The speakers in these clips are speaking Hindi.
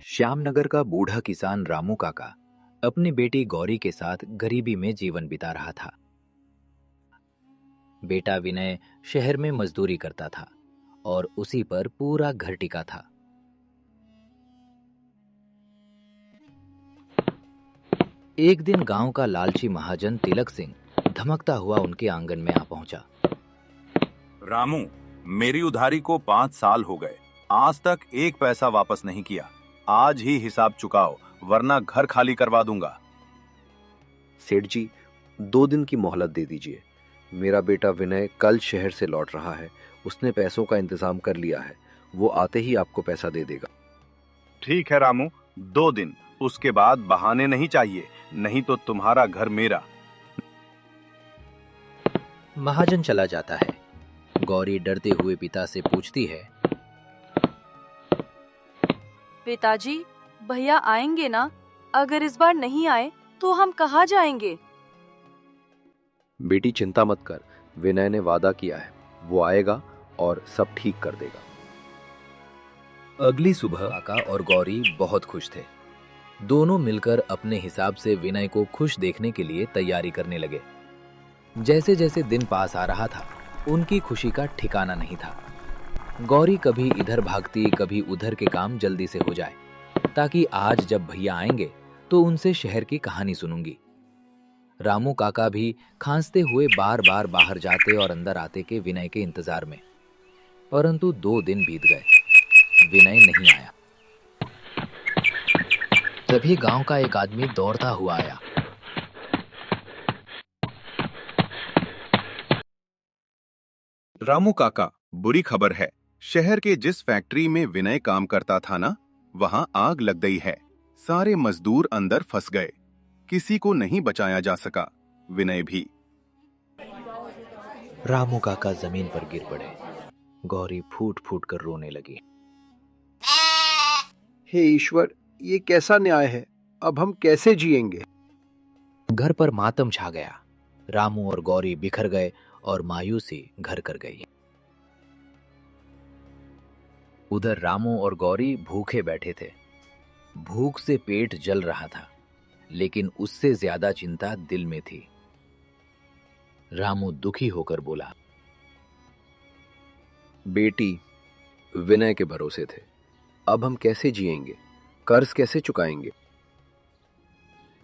श्यामनगर का बूढ़ा किसान रामू काका अपनी बेटी गौरी के साथ गरीबी में जीवन बिता रहा था। बेटा विनय शहर में मजदूरी करता था और उसी पर पूरा घर टिका था। एक दिन गांव का लालची महाजन तिलक सिंह धमकता हुआ उनके आंगन में आ पहुंचा। रामू, मेरी उधारी को 5 साल हो गए, आज तक एक पैसा वापस नहीं किया। आज ही हिसाब चुकाओ वरना घर खाली करवा दूंगा। सेठ जी, 2 दिन की मोहलत दे दीजिए। मेरा बेटा विनय कल शहर से लौट रहा है। उसने पैसों का इंतजाम कर लिया है। वो आते ही आपको पैसा दे देगा। ठीक है रामू, 2 दिन, उसके बाद बहाने नहीं चाहिए, नहीं तो तुम्हारा घर मेरा। महाजन चला जाता है। गौरी डरते हुए पिता से पूछती है, पिताजी, भैया आएंगे ना? अगर इस बार नहीं आए तो हम कहाँ जाएंगे? बेटी चिंता मत कर, विनय ने वादा किया है, वो आएगा और सब ठीक कर देगा। अगली सुबह काका और गौरी बहुत खुश थे। दोनों मिलकर अपने हिसाब से विनय को खुश देखने के लिए तैयारी करने लगे। जैसे जैसे दिन पास आ रहा था, उनकी खुशी का ठिकाना नहीं था। गौरी कभी इधर भागती, कभी उधर के काम जल्दी से हो जाए, ताकि आज जब भैया आएंगे तो उनसे शहर की कहानी सुनूंगी। रामू काका भी खांसते हुए बार बार बाहर जाते और अंदर आते के विनय के इंतजार में। परंतु 2 दिन बीत गए, विनय नहीं आया। तभी गांव का एक आदमी दौड़ता हुआ आया। रामू काका, बुरी खबर है। शहर के जिस फैक्ट्री में विनय काम करता था ना, वहां आग लग गई है। सारे मजदूर अंदर फंस गए, किसी को नहीं बचाया जा सका, विनय भी। रामू काका जमीन पर गिर पड़े। गौरी फूट फूट कर रोने लगी। हे ईश्वर, ये कैसा न्याय है? अब हम कैसे जिएंगे? घर पर मातम छा गया। रामू और गौरी बिखर गए और मायूसी घर कर गई। उधर रामू और गौरी भूखे बैठे थे। भूख से पेट जल रहा था, लेकिन उससे ज्यादा चिंता दिल में थी। रामू दुखी होकर बोला, बेटी विनय के भरोसे थे, अब हम कैसे जिएंगे? कर्ज कैसे चुकाएंगे?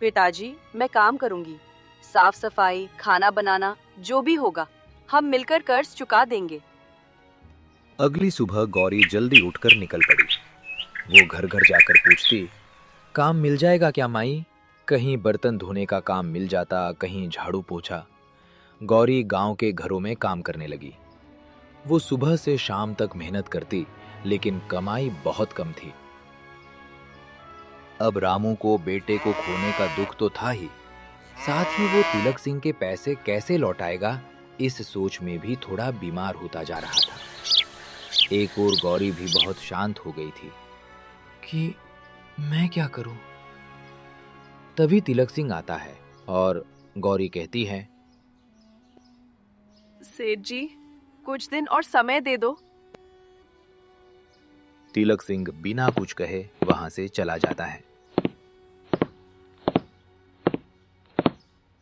पिताजी, मैं काम करूंगी। साफ सफाई, खाना बनाना, जो भी होगा हम मिलकर कर्ज चुका देंगे। अगली सुबह गौरी जल्दी उठकर निकल पड़ी। वो घर घर जाकर पूछती, काम मिल जाएगा क्या माई? कहीं बर्तन धोने का काम मिल जाता, कहीं झाड़ू पोछा। गौरी गांव के घरों में काम करने लगी। वो सुबह से शाम तक मेहनत करती, लेकिन कमाई बहुत कम थी। अब रामू को बेटे को खोने का दुख तो था ही, साथ ही वो तिलक सिंह के पैसे कैसे लौटाएगा, इस सोच में भी थोड़ा बीमार होता जा रहा था। एक और गौरी भी बहुत शांत हो गई थी कि मैं क्या करूं। तभी तिलक सिंह आता है और गौरी कहती है, सेठ जी, कुछ दिन और समय दे दो। तिलक सिंह बिना कुछ कहे वहां से चला जाता है।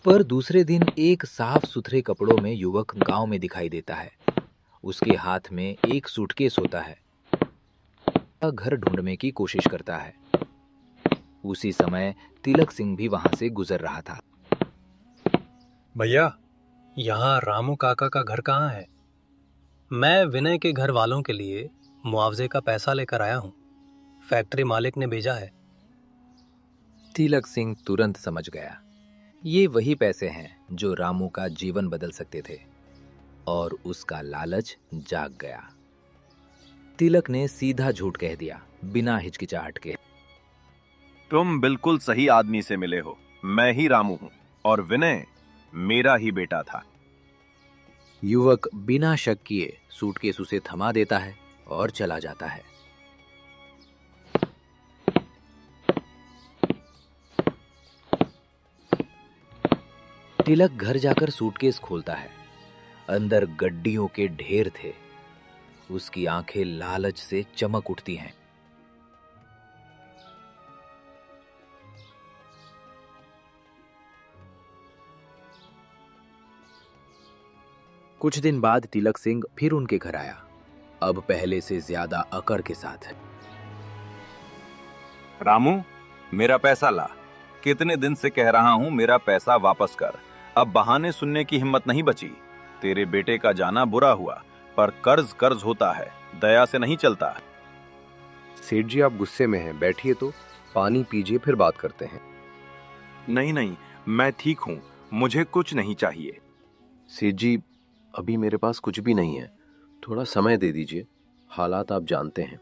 पर दूसरे दिन एक साफ सुथरे कपड़ों में युवक गांव में दिखाई देता है। उसके हाथ में एक सूटकेस होता है। वह घर ढूंढने की कोशिश करता है। उसी समय तिलक सिंह भी वहां से गुजर रहा था। भैया, यहाँ रामू काका का घर कहाँ है? मैं विनय के घर वालों के लिए मुआवजे का पैसा लेकर आया हूँ। फैक्ट्री मालिक ने भेजा है। तिलक सिंह तुरंत समझ गया, ये वही पैसे हैं जो रामू का जीवन बदल सकते थे, और उसका लालच जाग गया। तिलक ने सीधा झूठ कह दिया, बिना हिचकिचाहट के। तुम बिल्कुल सही आदमी से मिले हो। मैं ही रामू हूँ और विनय मेरा ही बेटा था। युवक बिना शक किए सूटकेस उसे थमा देता है और चला जाता है। तिलक घर जाकर सूटकेस खोलता है। अंदर गड्डियों के ढेर थे। उसकी आंखें लालच से चमक उठती हैं। कुछ दिन बाद तिलक सिंह फिर उनके घर आया, अब पहले से ज्यादा अकड़ के साथ। रामू, मेरा पैसा ला। कितने दिन से कह रहा हूं मेरा पैसा वापस कर। अब बहाने सुनने की हिम्मत नहीं बची। तेरे बेटे का जाना बुरा हुआ, पर कर्ज कर्ज होता है, दया से नहीं चलता। सेठ जी, आप गुस्से में हैं, बैठिए तो पानी पीजिए, फिर बात करते हैं। नहीं नहीं, मैं ठीक हूं, मुझे कुछ नहीं चाहिए। सेठ जी, अभी मेरे पास कुछ भी नहीं है, थोड़ा समय दे दीजिए। हालात आप जानते हैं।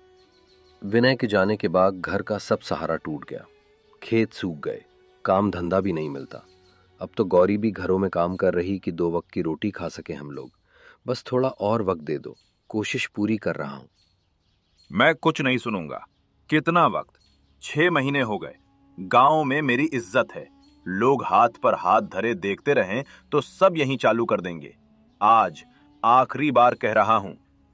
विनय के जाने के बाद घर का सब सहारा टूट गया, खेत सूख गए, काम धंधा भी नहीं मिलता। अब तो गौरी भी घरों में काम कर रही कि 2 वक्त की रोटी खा सके हम लोग। बस थोड़ा और वक्त दे दो, कोशिश पूरी कर रहा हूं। मैं कुछ नहीं सुनूंगा। कितना वक्त? 6 महीने हो गए। गांव में मेरी इज्जत है। लोग हाथ पर हाथ धरे देखते रहें तो सब यहीं चालू कर देंगे। आज आखिरी बार कह रहा हूं,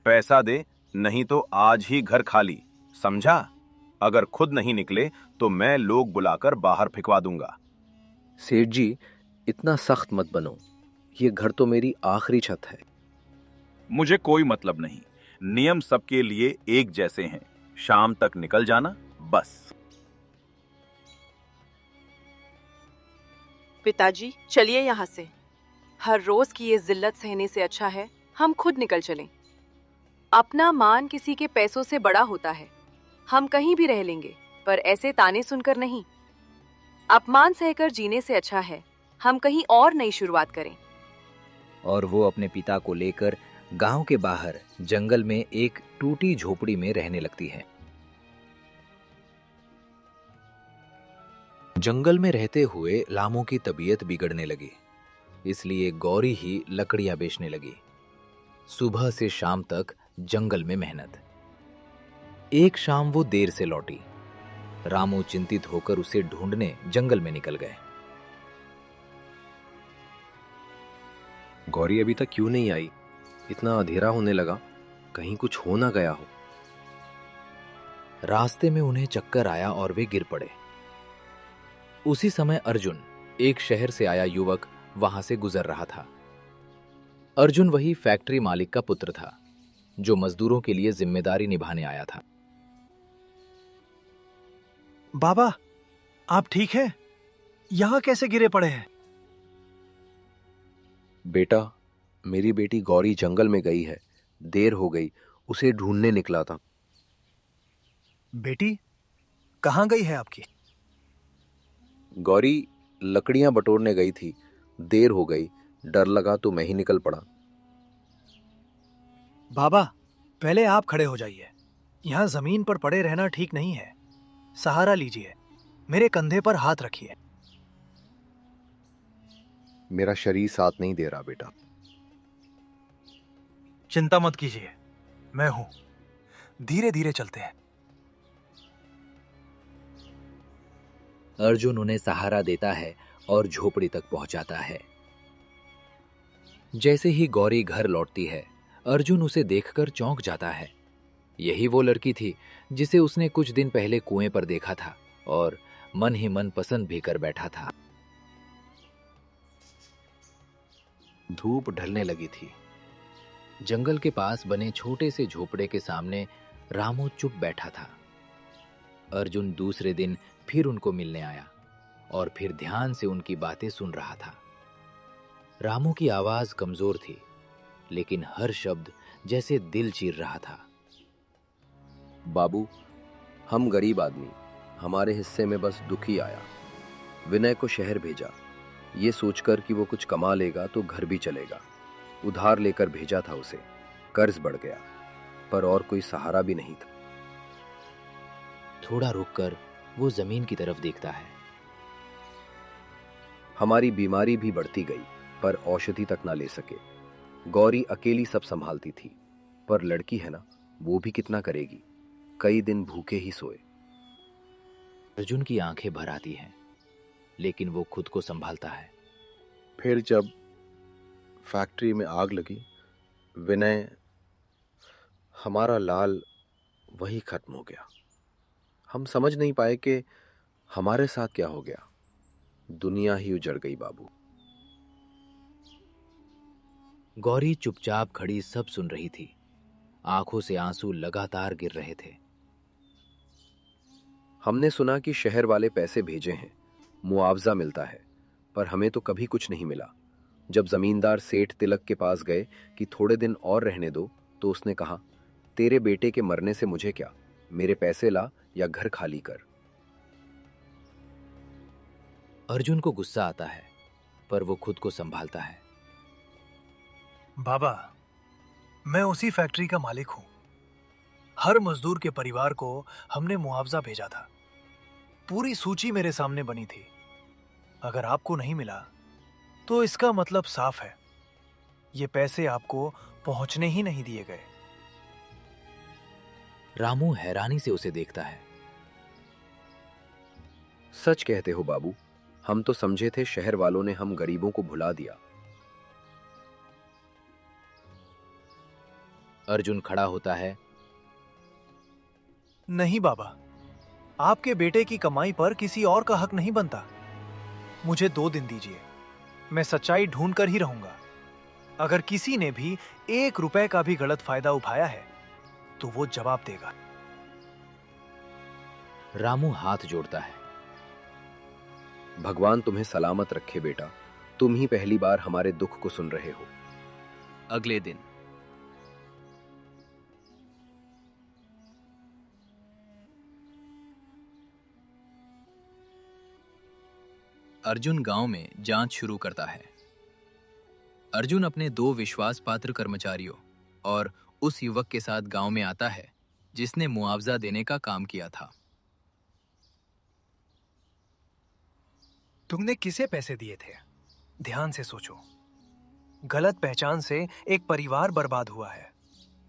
पैसा दे, नहीं तो आज ही घर खाली, समझा? अगर खुद नहीं निकले तो मैं लोग बुलाकर बाहर फिकवा दूंगा। सेठ जी, इतना सख्त मत बनो, ये घर तो मेरी आखिरी छत है। मुझे कोई मतलब नहीं। नियम सबके लिए एक जैसे हैं। शाम तक निकल जाना, बस। पिताजी, चलिए यहाँ से। हर रोज की ये जिल्लत सहने से अच्छा है हम खुद निकल चलें। अपना मान किसी के पैसों से बड़ा होता है। हम कहीं भी रह लेंगे, पर ऐसे ताने सुनकर नहीं। अपमान सहकर जीने से अच्छा है हम कहीं और नई शुरुआत करें। और वो अपने पिता को लेकर गांव के बाहर जंगल में एक टूटी झोपड़ी में रहने लगती है। जंगल में रहते हुए लामू की तबीयत बिगड़ने लगी, इसलिए गौरी ही लकड़ियां बेचने लगी। सुबह से शाम तक जंगल में मेहनत। एक शाम वो देर से लौटी। रामू चिंतित होकर उसे ढूंढने जंगल में निकल गए। गौरी अभी तक क्यों नहीं आई? इतना अंधेरा होने लगा, कहीं कुछ हो ना गया हो। रास्ते में उन्हें चक्कर आया और वे गिर पड़े। उसी समय अर्जुन, एक शहर से आया युवक, वहां से गुजर रहा था। अर्जुन वही फैक्ट्री मालिक का पुत्र था जो मजदूरों के लिए जिम्मेदारी निभाने आया था। बाबा, आप ठीक हैं? यहाँ कैसे गिरे पड़े हैं? बेटा, मेरी बेटी गौरी जंगल में गई है, देर हो गई, उसे ढूंढने निकला था। बेटी कहाँ गई है आपकी? गौरी लकड़ियां बटोरने गई थी, देर हो गई, डर लगा तो मैं ही निकल पड़ा। बाबा, पहले आप खड़े हो जाइए। यहाँ जमीन पर पड़े रहना ठीक नहीं है। सहारा लीजिए, मेरे कंधे पर हाथ रखिए। मेरा शरीर साथ नहीं दे रहा बेटा। चिंता मत कीजिए, मैं हूं। धीरे धीरे चलते हैं। अर्जुन उन्हें सहारा देता है और झोपड़ी तक पहुंचाता है। जैसे ही गौरी घर लौटती है, अर्जुन उसे देखकर चौंक जाता है। यही वो लड़की थी जिसे उसने कुछ दिन पहले कुएं पर देखा था और मन ही मन पसंद भी कर बैठा था। धूप ढलने लगी थी। जंगल के पास बने छोटे से झोपड़े के सामने रामू चुप बैठा था। अर्जुन दूसरे दिन फिर उनको मिलने आया और फिर ध्यान से उनकी बातें सुन रहा था। रामू की आवाज कमजोर थी, लेकिन हर शब्द जैसे दिल चीर रहा था। बाबू, हम गरीब आदमी, हमारे हिस्से में बस दुख ही आया। विनय को शहर भेजा, ये सोचकर कि वो कुछ कमा लेगा तो घर भी चलेगा। उधार लेकर भेजा था उसे, कर्ज बढ़ गया, पर और कोई सहारा भी नहीं था। थोड़ा रुककर वो जमीन की तरफ देखता है। हमारी बीमारी भी बढ़ती गई, पर औषधि तक ना ले सके। गौरी अकेली सब संभालती थी, पर लड़की है ना, वो भी कितना करेगी। कई दिन भूखे ही सोए। अर्जुन की आंखें भर आती हैं, लेकिन वो खुद को संभालता है। फिर जब फैक्ट्री में आग लगी, विनय, हमारा लाल, वही खत्म हो गया। हम समझ नहीं पाए कि हमारे साथ क्या हो गया। दुनिया ही उजड़ गई बाबू। गौरी चुपचाप खड़ी सब सुन रही थी। आंखों से आंसू लगातार गिर रहे थे। हमने सुना कि शहर वाले पैसे भेजे हैं, मुआवजा मिलता है, पर हमें तो कभी कुछ नहीं मिला। जब जमींदार सेठ तिलक के पास गए कि थोड़े दिन और रहने दो, तो उसने कहा, तेरे बेटे के मरने से मुझे क्या, मेरे पैसे ला या घर खाली कर। अर्जुन को गुस्सा आता है, पर वो खुद को संभालता है। बाबा, मैं उसी फैक्ट्री का मालिक हूं। हर मजदूर के परिवार को हमने मुआवजा भेजा था। पूरी सूची मेरे सामने बनी थी। अगर आपको नहीं मिला तो इसका मतलब साफ है, ये पैसे आपको पहुंचने ही नहीं दिए गए। रामू हैरानी से उसे देखता है। सच कहते हो बाबू, हम तो समझे थे शहर वालों ने हम गरीबों को भुला दिया। अर्जुन खड़ा होता है। नहीं बाबा, आपके बेटे की कमाई पर किसी और का हक नहीं बनता। मुझे 2 दिन दीजिए, मैं सच्चाई ढूंढ कर ही रहूंगा। अगर किसी ने भी 1 रुपए का भी गलत फायदा उठाया है तो वो जवाब देगा। रामू हाथ जोड़ता है। भगवान तुम्हें सलामत रखे बेटा, तुम ही पहली बार हमारे दुख को सुन रहे हो। अगले दिन अर्जुन गांव में जांच शुरू करता है। अर्जुन अपने 2 विश्वास पात्र कर्मचारियों और उस युवक के साथ गांव में आता है जिसने मुआवजा देने का काम किया था। तुमने किसे पैसे दिए थे? ध्यान से सोचो। गलत पहचान से एक परिवार बर्बाद हुआ है।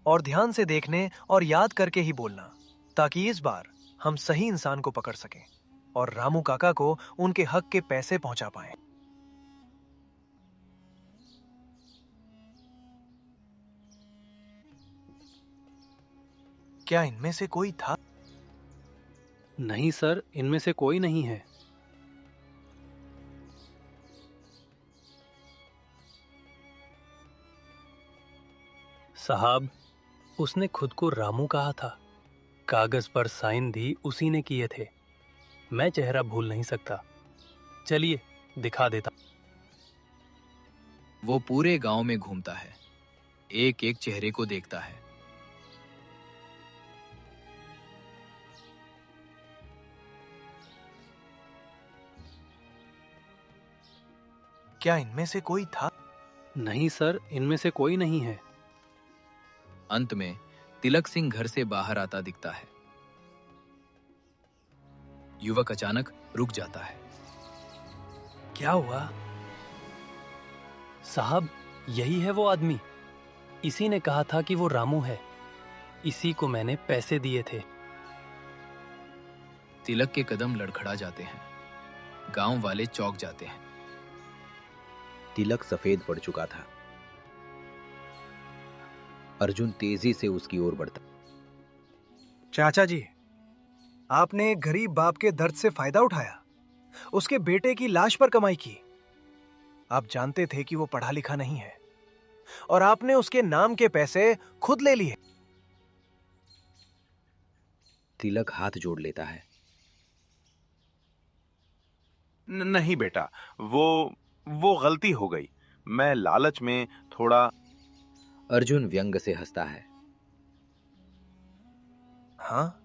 और ध्यान से देखने और याद करके ही बोलना, ताकि इस बार हम सही इंसान को पकड़ सकें और रामू काका को उनके हक के पैसे पहुंचा पाएं। क्या इनमें से कोई था? नहीं सर, इनमें से कोई नहीं है। साहब, उसने खुद को रामू कहा था। कागज पर साइन भी उसी ने किए थे। मैं चेहरा भूल नहीं सकता। चलिए दिखा देता। वो पूरे गांव में घूमता है, एक एक चेहरे को देखता है। क्या इनमें से कोई था? नहीं सर, इनमें से कोई नहीं है। अंत में तिलक सिंह घर से बाहर आता दिखता है। युवक अचानक रुक जाता है। क्या हुआ? साहब, यही है वो आदमी। इसी ने कहा था कि वो रामू है। इसी को मैंने पैसे दिए थे। तिलक के कदम लड़खड़ा जाते हैं। गांव वाले चौंक जाते हैं। तिलक सफेद पड़ चुका था। अर्जुन तेजी से उसकी ओर बढ़ता। चाचा जी, आपने एक गरीब बाप के दर्द से फायदा उठाया, उसके बेटे की लाश पर कमाई की। आप जानते थे कि वो पढ़ा लिखा नहीं है और आपने उसके नाम के पैसे खुद ले लिए। तिलक हाथ जोड़ लेता है। नहीं बेटा, वो गलती हो गई। मैं लालच में थोड़ा। अर्जुन व्यंग से हंसता है। हाँ,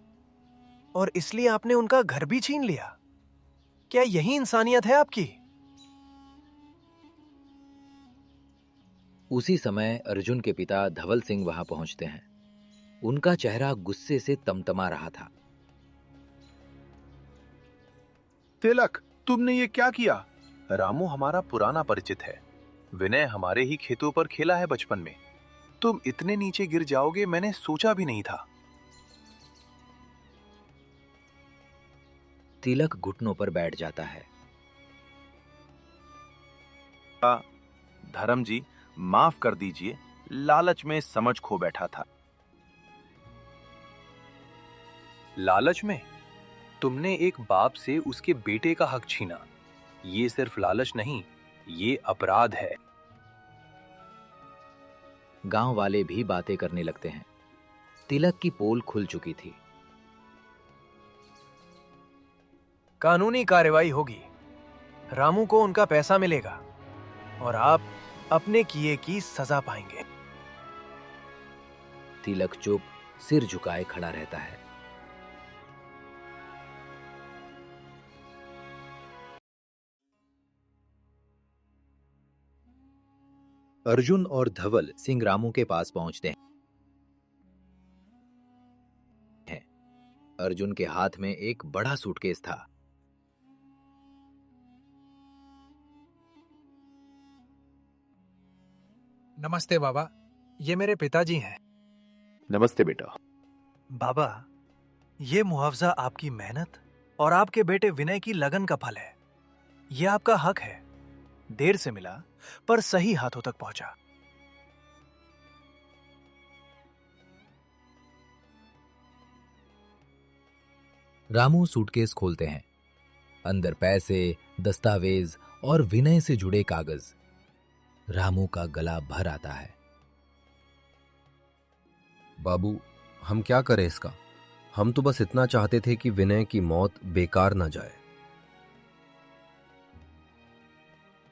और इसलिए आपने उनका घर भी छीन लिया। क्या यही इंसानियत है आपकी? उसी समय अर्जुन के पिता धवल सिंह वहां पहुंचते हैं। उनका चेहरा गुस्से से तमतमा रहा था। तिलक, तुमने ये क्या किया? रामू हमारा पुराना परिचित है। विनय हमारे ही खेतों पर खेला है बचपन में। तुम इतने नीचे गिर जाओगे मैंने सोचा भी नहीं था। तिलक घुटनों पर बैठ जाता है। धर्म जी, माफ कर दीजिए, लालच में समझ खो बैठा था। लालच में? तुमने एक बाप से उसके बेटे का हक छीना। ये सिर्फ लालच नहीं, ये अपराध है। गांव वाले भी बातें करने लगते हैं। तिलक की पोल खुल चुकी थी। कानूनी कार्रवाई होगी, रामू को उनका पैसा मिलेगा और आप अपने किए की सजा पाएंगे। तिलक चुप सिर झुकाए खड़ा रहता है। अर्जुन और धवल सिंह रामू के पास पहुंचते हैं। अर्जुन के हाथ में एक बड़ा सूटकेस था। नमस्ते बाबा, ये मेरे पिताजी हैं। नमस्ते बेटा। बाबा, ये मुआवजा आपकी मेहनत और आपके बेटे विनय की लगन का फल है। ये आपका हक है। देर से मिला पर सही हाथों तक पहुंचा। रामू सूटकेस खोलते हैं। अंदर पैसे, दस्तावेज और विनय से जुड़े कागज। रामू का गला भर आता है। बाबू, हम क्या करें इसका? हम तो बस इतना चाहते थे कि विनय की मौत बेकार ना जाए।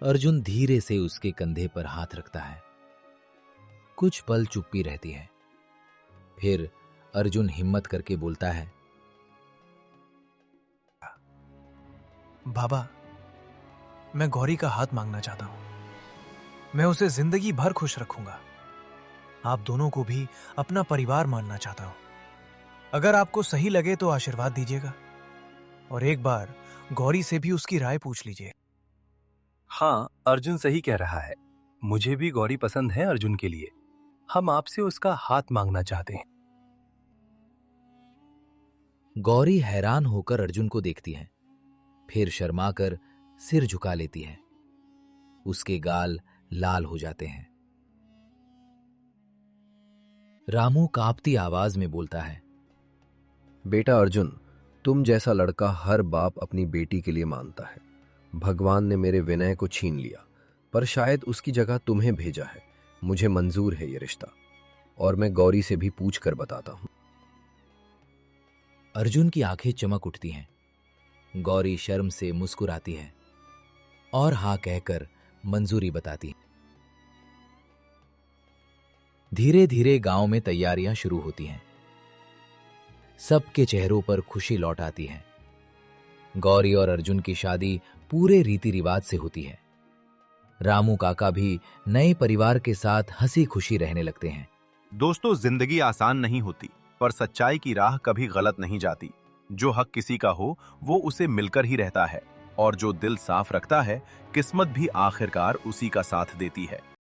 अर्जुन धीरे से उसके कंधे पर हाथ रखता है। कुछ पल चुप्पी रहती है। फिर अर्जुन हिम्मत करके बोलता है, बाबा, मैं गौरी का हाथ मांगना चाहता हूं। मैं उसे जिंदगी भर खुश रखूंगा। आप दोनों को भी अपना परिवार मानना चाहता हूं। अगर आपको सही लगे तो आशीर्वाद दीजिएगा और एक बार गौरी से भी उसकी राय पूछ लीजिए। हाँ, अर्जुन सही कह रहा है। मुझे भी गौरी पसंद है अर्जुन के लिए। हम आपसे उसका हाथ मांगना चाहते हैं। गौरी हैरान होकर अर्जुन को देखती है, फिर शर्माकर सिर झुका लेती है। उसके गाल लाल हो जाते हैं। रामू कांपती आवाज में बोलता है, बेटा अर्जुन, तुम जैसा लड़का हर बाप अपनी बेटी के लिए मानता है। भगवान ने मेरे विनय को छीन लिया, पर शायद उसकी जगह तुम्हें भेजा है। मुझे मंजूर है ये रिश्ता, और मैं गौरी से भी पूछ कर बताता हूं। अर्जुन की आंखें चमक उठती हैं। गौरी शर्म से मुस्कुराती है और हाँ कहकर मंजूरी बताती है। धीरे धीरे गांव में तैयारियां शुरू होती हैं। सबके चेहरों पर खुशी लौट आती है। गौरी और अर्जुन की शादी पूरे रीति रिवाज से होती है। रामू काका भी नए परिवार के साथ हंसी खुशी रहने लगते हैं। दोस्तों, जिंदगी आसान नहीं होती, पर सच्चाई की राह कभी गलत नहीं जाती। जो हक किसी का हो वो उसे मिलकर ही रहता है, और जो दिल साफ रखता है किस्मत भी आखिरकार उसी का साथ देती है।